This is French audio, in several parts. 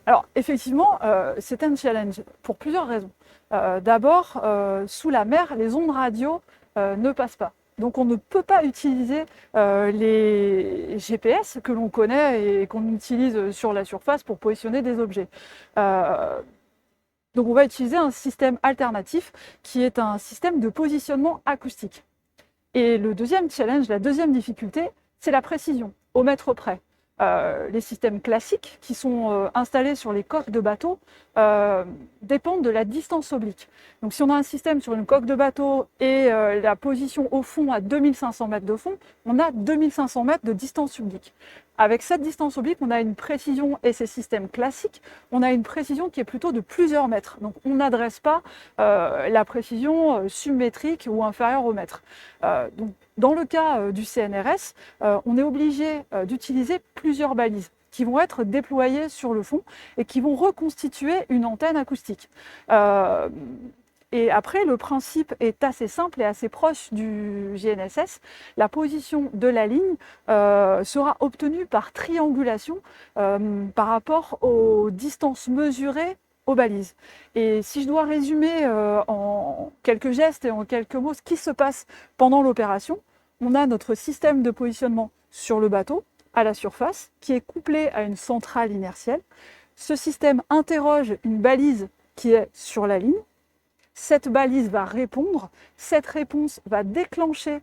Alors, effectivement, c'est un challenge pour plusieurs raisons. D'abord, sous la mer, les ondes radio ne passent pas. Donc, on ne peut pas utiliser les GPS que l'on connaît et qu'on utilise sur la surface pour positionner des objets. Donc, on va utiliser un système alternatif qui est un système de positionnement acoustique. Et le deuxième challenge, la deuxième difficulté, c'est la précision, au mètre près. Les systèmes classiques qui sont installés sur les coques de bateau dépendent de la distance oblique. Donc si on a un système sur une coque de bateau et la position au fond à 2500 mètres de fond, on a 2500 mètres de distance oblique. Avec cette distance oblique, on a une précision, et ces systèmes classiques, on a une précision qui est plutôt de plusieurs mètres. Donc on n'adresse pas la précision submétrique ou inférieure au mètre. Donc, dans le cas du CNRS, on est obligé d'utiliser plusieurs balises qui vont être déployées sur le fond et qui vont reconstituer une antenne acoustique. Et après, le principe est assez simple et assez proche du GNSS. La position de la ligne sera obtenue par triangulation par rapport aux distances mesurées aux balises. Et si je dois résumer en quelques gestes et en quelques mots ce qui se passe pendant l'opération, on a notre système de positionnement sur le bateau, à la surface, qui est couplé à une centrale inertielle. Ce système interroge une balise qui est sur la ligne. Cette balise va répondre. Cette réponse va déclencher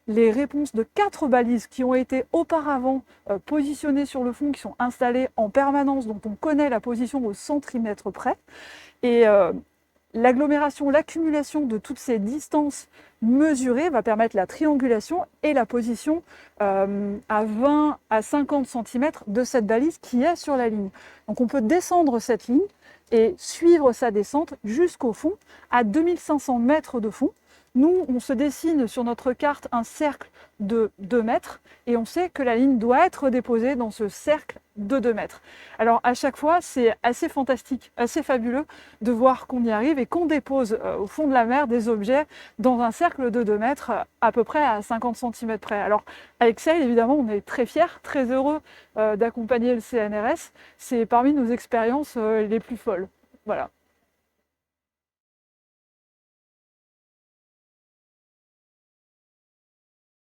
les réponses de 4 balises qui ont été auparavant positionnées sur le fond, qui sont installées en permanence, dont on connaît la position au centimètre près. Et l'agglomération, l'accumulation de toutes ces distances mesurées va permettre la triangulation et la position à 20 à 50 cm de cette balise qui est sur la ligne. Donc on peut descendre cette ligne et suivre sa descente jusqu'au fond, à 2500 mètres de fond. Nous, on se dessine sur notre carte un cercle de 2 mètres et on sait que la ligne doit être déposée dans ce cercle de 2 mètres. Alors à chaque fois, c'est assez fantastique, assez fabuleux de voir qu'on y arrive et qu'on dépose au fond de la mer des objets dans un cercle de 2 mètres à peu près à 50 cm près. Alors avec Sail, évidemment, on est très fiers, très heureux d'accompagner le CNRS. C'est parmi nos expériences les plus folles. Voilà.